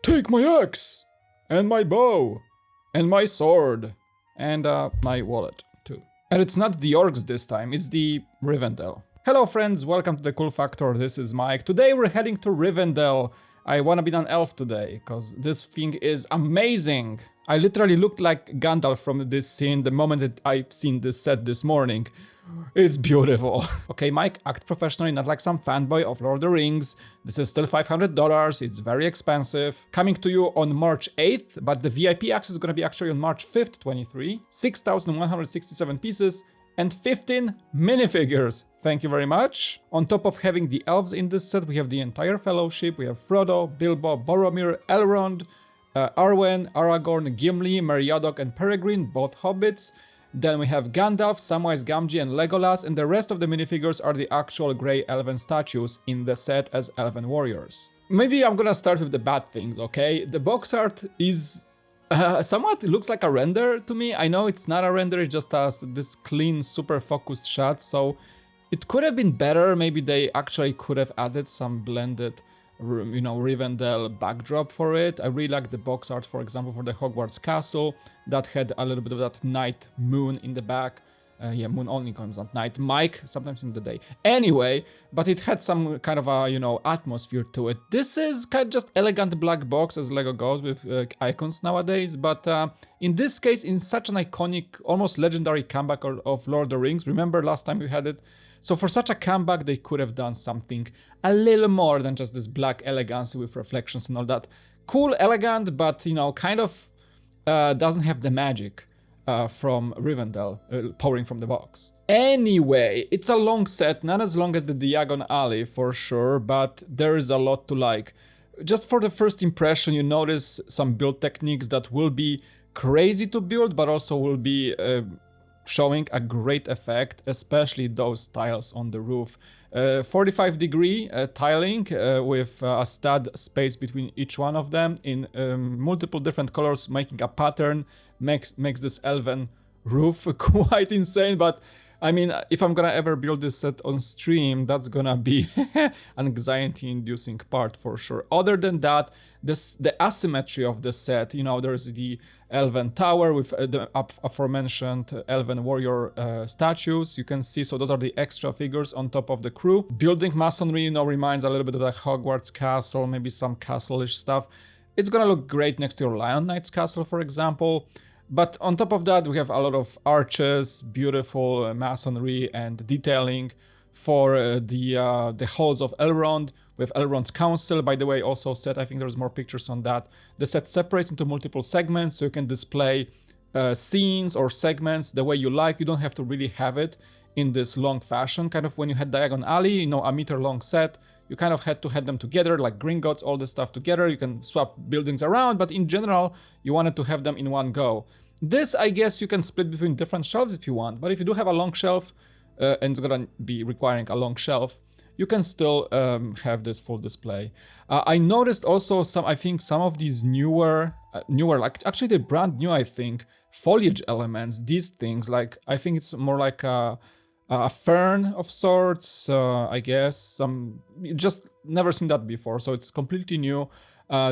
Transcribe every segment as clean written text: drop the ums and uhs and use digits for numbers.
Take my axe! And my bow! And my sword! And my wallet, too. And it's not the orcs this time, it's the Rivendell. Hello friends, welcome to the Cool Factor, this is Mike. Today we're heading to Rivendell. I wanna be an elf today, cause this thing is amazing. I literally looked like Gandalf from this scene the moment that I've seen this set this morning. It's beautiful. Okay, Mike, act professionally, not like some fanboy of Lord of the Rings. This is still $500, it's very expensive. Coming to you on March 8th, but the VIP access is gonna be actually on March 5th, 23. 6,167 pieces and 15 minifigures. Thank you very much. On top of having the elves in this set, we have the entire fellowship. We have Frodo, Bilbo, Boromir, Elrond, Arwen, Aragorn, Gimli, Meriadoc and Peregrin, both hobbits. Then we have Gandalf, Samwise Gamgee and Legolas, and the rest of the minifigures are the actual grey elven statues in the set as elven warriors. Maybe I'm gonna start with the bad things, okay? The box art is somewhat looks like a render to me. I know it's not a render, it's just this clean, super focused shot, so it could have been better. Maybe they actually could have added some blended, you know, Rivendell backdrop for it. I really like the box art, for example, for the Hogwarts castle that had a little bit of that night moon in the back. Yeah, moon only comes at night. Mike, sometimes in the day. Anyway, but it had some kind of a, you know, atmosphere to it. This is kind of just elegant black box as Lego goes with icons nowadays. But in this case, in such an iconic, almost legendary comeback of Lord of the Rings. Remember last time we had it? So for such a comeback, they could have done something a little more than just this black elegance with reflections and all that. Cool, elegant, but, you know, kind of doesn't have the magic from Rivendell pouring from the box. Anyway, it's a long set, not as long as the Diagon Alley for sure, but there is a lot to like. Just for the first impression, you notice some build techniques that will be crazy to build, but also will be showing a great effect, especially those tiles on the roof. 45-degree tiling with a stud space between each one of them in multiple different colors, making a pattern, makes this elven roof quite insane. But I mean, if I'm gonna ever build this set on stream, that's gonna be an anxiety-inducing part for sure. Other than that, the asymmetry of the set, you know, there's the elven tower with the aforementioned elven warrior statues. You can see, so those are the extra figures on top of the crew. Building masonry, you know, reminds a little bit of the Hogwarts castle, maybe some castle-ish stuff. It's gonna look great next to your Lion Knight's castle, for example. But on top of that, we have a lot of arches, beautiful masonry and detailing for the halls of Elrond, with Elrond's council, by the way, also set. I think there's more pictures on that. The set separates into multiple segments, so you can display scenes or segments the way you like. You don't have to really have it in this long fashion. Kind of when you had Diagon Alley, you know, a meter-long set, you kind of had to have them together, like Gringotts, all this stuff together. You can swap buildings around, but in general, you wanted to have them in one go. This, I guess, you can split between different shelves if you want, but if you do have a long shelf, and it's gonna be requiring a long shelf, you can still have this full display. I noticed also I think some of these newer, like actually they're brand new, I think, foliage elements, these things, like, I think it's more like a fern of sorts, I guess. Just never seen that before, so it's completely new.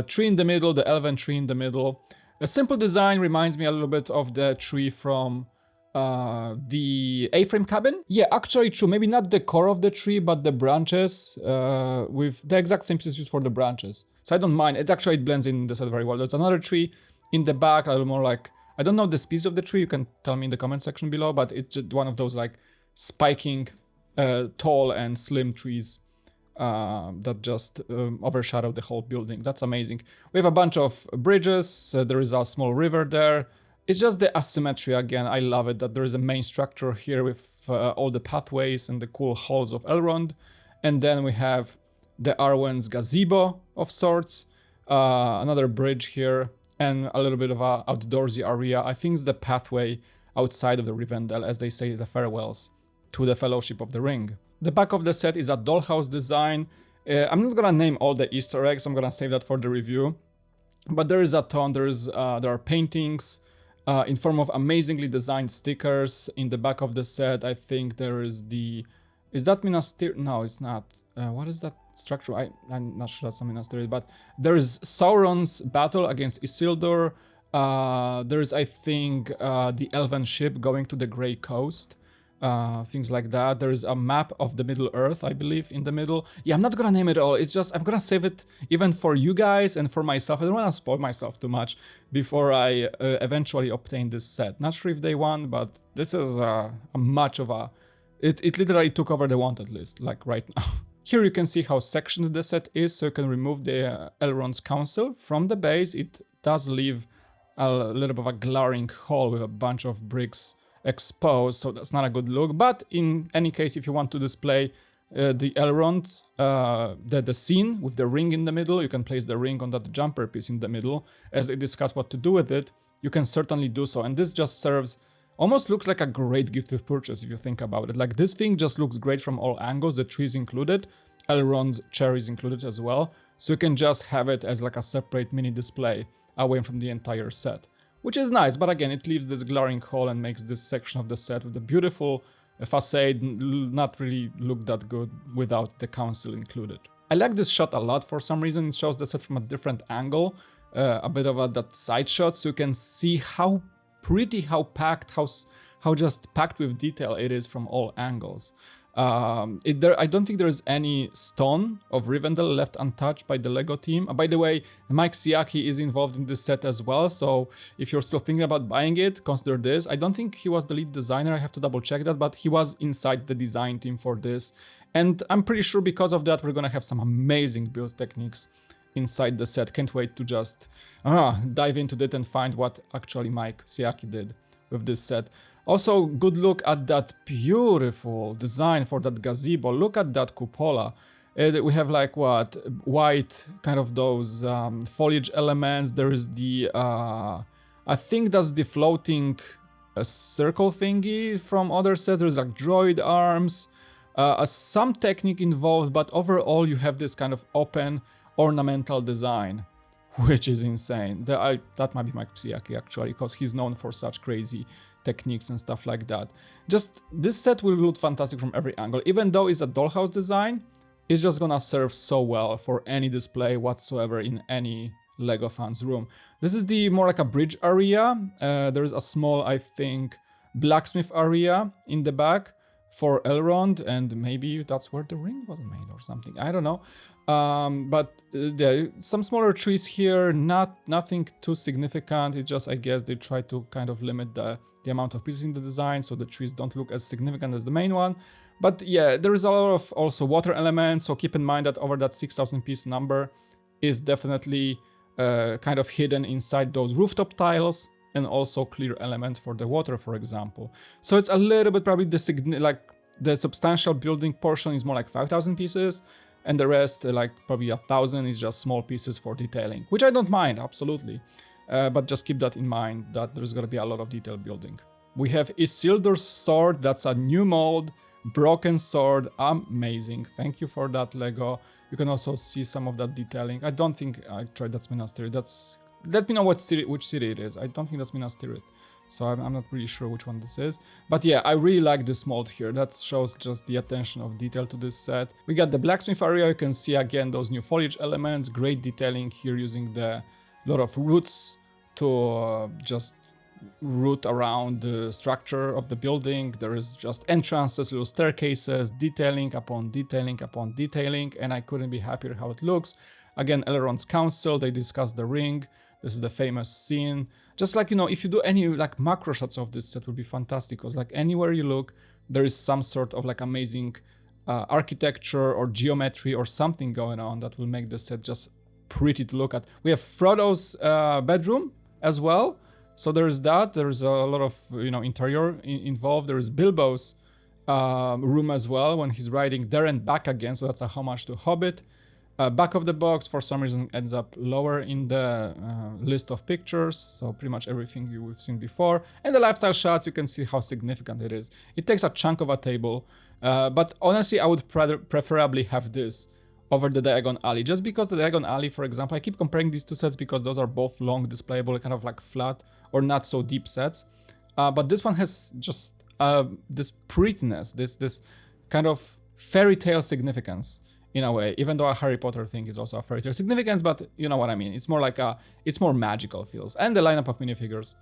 Tree in the middle, the elven tree in the middle. A simple design reminds me a little bit of the tree from the A-frame cabin. Yeah, actually true. Maybe not the core of the tree, but the branches with the exact same pieces used for the branches. So I don't mind. It blends in the set very well. There's another tree in the back, a little more like, I don't know the species of the tree. You can tell me in the comment section below, but it's just one of those like spiking, tall and slim trees that just overshadow the whole building. That's amazing. We have a bunch of bridges. There is a small river there. It's just the asymmetry again. I love it that there is a main structure here with all the pathways and the cool halls of Elrond. And then we have the Arwen's gazebo of sorts, another bridge here, and a little bit of a outdoorsy area. I think it's the pathway outside of the Rivendell, as they say, the farewells to the Fellowship of the Ring. The back of the set is a dollhouse design. I'm not gonna name all the Easter eggs. I'm gonna save that for the review. But there is a ton. There are paintings in form of amazingly designed stickers in the back of the set. I think there is is that Minas Tirith? No, it's not. What is that? structure. I'm not sure that's a Minas Tirith, but there is Sauron's battle against Isildur. There is, I think, the elven ship going to the Grey Coast. Things like that. There is a map of the Middle Earth, I believe, in the middle. Yeah, I'm not gonna name it all. It's just I'm gonna save it even for you guys and for myself. I don't want to spoil myself too much before I eventually obtain this set. Not sure if they won, but this is a much of a... It literally took over the wanted list, like right now. Here you can see how sectioned the set is, so you can remove the Elrond's Council from the base. It does leave a little bit of a glaring hole with a bunch of bricks exposed, so that's not a good look. But in any case, if you want to display the Elrond, the scene with the ring in the middle, you can place the ring on that jumper piece in the middle. As they discuss what to do with it, you can certainly do so. And this just serves, almost looks like a great gift with purchase if you think about it. Like, this thing just looks great from all angles. The trees included, Elrond's chair is included as well, so you can just have it as like a separate mini display away from the entire set, which is nice. But again, it leaves this glaring hole and makes this section of the set with the beautiful facade not really look that good without the council included. I like this shot a lot for some reason. It shows the set from a different angle, a bit of that side shot, so you can see how pretty, how packed, how just packed with detail it is from all angles. I don't think there is any stone of Rivendell left untouched by the Lego team. By the way, Mike Siaki is involved in this set as well, so if you're still thinking about buying it, consider this. I don't think he was the lead designer, I have to double check that, but he was inside the design team for this. And I'm pretty sure because of that, we're gonna have some amazing build techniques inside the set. Can't wait to just dive into it and find what actually Mike Siaki did with this set. Also, good look at that beautiful design for that gazebo. Look at that cupola. We have like what, white kind of those foliage elements. There is the, I think that's the floating circle thingy from other sets. There's like droid arms, some technique involved, but overall you have this kind of open ornamental design, which is insane. That might be Mike Siaki actually, because he's known for such crazy techniques and stuff like that. Just this set will look fantastic from every angle. Even though it's a dollhouse design, it's just gonna serve so well for any display whatsoever in any Lego fan's room. This is the more like a bridge area. There is a small, I think, blacksmith area in the back for Elrond, and maybe that's where the ring was made or something. I don't know. But there some smaller trees here, nothing too significant. It just, I guess, they try to kind of limit the amount of pieces in the design so the trees don't look as significant as the main one. But yeah, there is a lot of also water elements, so keep in mind that over that 6,000 piece number is definitely kind of hidden inside those rooftop tiles, and also clear elements for the water, for example. So it's a little bit probably the substantial building portion is more like 5,000 pieces, and the rest, like probably 1,000, is just small pieces for detailing, which I don't mind, absolutely. But just keep that in mind, that there's gonna be a lot of detail building. We have Isildur's sword. That's a new mold, broken sword, amazing. Thank you for that, Lego. You can also see some of that detailing. I don't think I tried that's Minas Tirith. Let me know which city it is. I don't think that's Minas Tirith, so I'm not really sure which one this is. But yeah, I really like this mold here. That shows just the attention of detail to this set. We got the blacksmith area. You can see again those new foliage elements. Great detailing here, using the lot of roots to just root around the structure of the building. There is just entrances, little staircases, detailing upon detailing upon detailing, and I couldn't be happier how it looks. Again, Elrond's council, they discussed the ring. This is the famous scene. Just like, you know, if you do any like macro shots of this set, would be fantastic, because like anywhere you look, there is some sort of like amazing architecture or geometry or something going on that will make the set just pretty to look at. We have Frodo's bedroom as well. So there's that. There's a lot of, you know, interior involved. There is Bilbo's room as well when he's riding there and back again. So that's a homage to Hobbit. Back of the box for some reason ends up lower in the list of pictures, so pretty much everything we've seen before. And the lifestyle shots, you can see how significant it is. It takes a chunk of a table, but honestly I would preferably have this over the Diagon Alley, just because the Diagon Alley, for example, I keep comparing these two sets because those are both long displayable, kind of like flat or not so deep sets, but this one has just this prettiness, this kind of fairy tale significance in a way, even though a Harry Potter thing is also a fairy tale significance, but you know what I mean. It's more like it's more magical feels. And the lineup of minifigures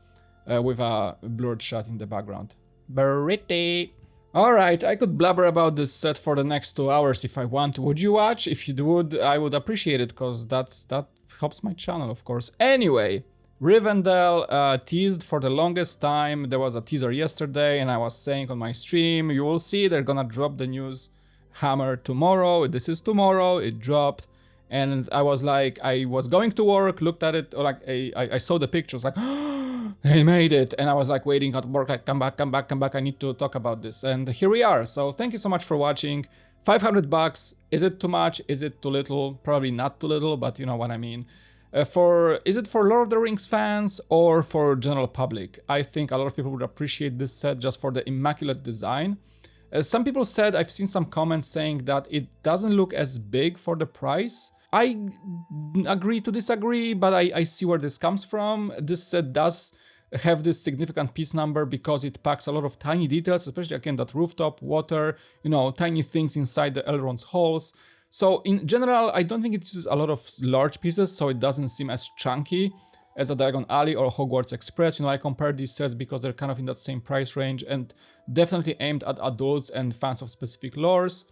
with a blurred shot in the background. Pretty. Alright, I could blabber about this set for the next 2 hours if I want. Would you watch? If you would, I would appreciate it, because that helps my channel, of course. Anyway, Rivendell teased for the longest time. There was a teaser yesterday, and I was saying on my stream, you will see they're gonna drop the news hammer tomorrow. This is tomorrow. It dropped, and I was like, I was going to work, looked at it, like I saw the pictures, like, they made it, and I was like waiting at work, like, come back, I need to talk about this, and here we are. So thank you so much for watching. $500, is it too much? Is it too little? Probably not too little, but you know what I mean. Is it for Lord of the Rings fans or for general public? I think a lot of people would appreciate this set just for the immaculate design. Some people said, I've seen some comments saying that it doesn't look as big for the price. I agree to disagree, but I see where this comes from. This set does have this significant piece number because it packs a lot of tiny details, especially again that rooftop, water, you know, tiny things inside the Elrond's halls. So in general, I don't think it uses a lot of large pieces, so it doesn't seem as chunky as a Diagon Alley or Hogwarts Express. You know, I compare these sets because they're kind of in that same price range and definitely aimed at adults and fans of specific lores.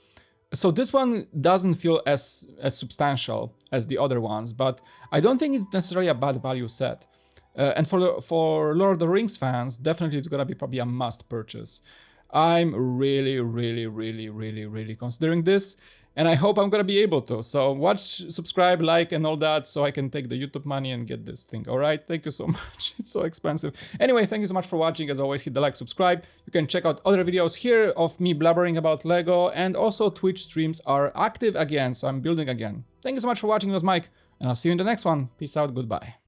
So this one doesn't feel as substantial as the other ones, but I don't think it's necessarily a bad value set. And for Lord of the Rings fans, definitely it's gonna be probably a must purchase. I'm really considering this, and I hope I'm gonna be able to. So watch, subscribe, like, and all that, so I can take the YouTube money and get this thing. All right, thank you so much. It's so expensive. Anyway, thank you so much for watching. As always, hit the like, subscribe. You can check out other videos here of me blabbering about Lego, and also Twitch streams are active again, so I'm building again. Thank you so much for watching. It was Mike, and I'll see you in the next one. Peace out. Goodbye.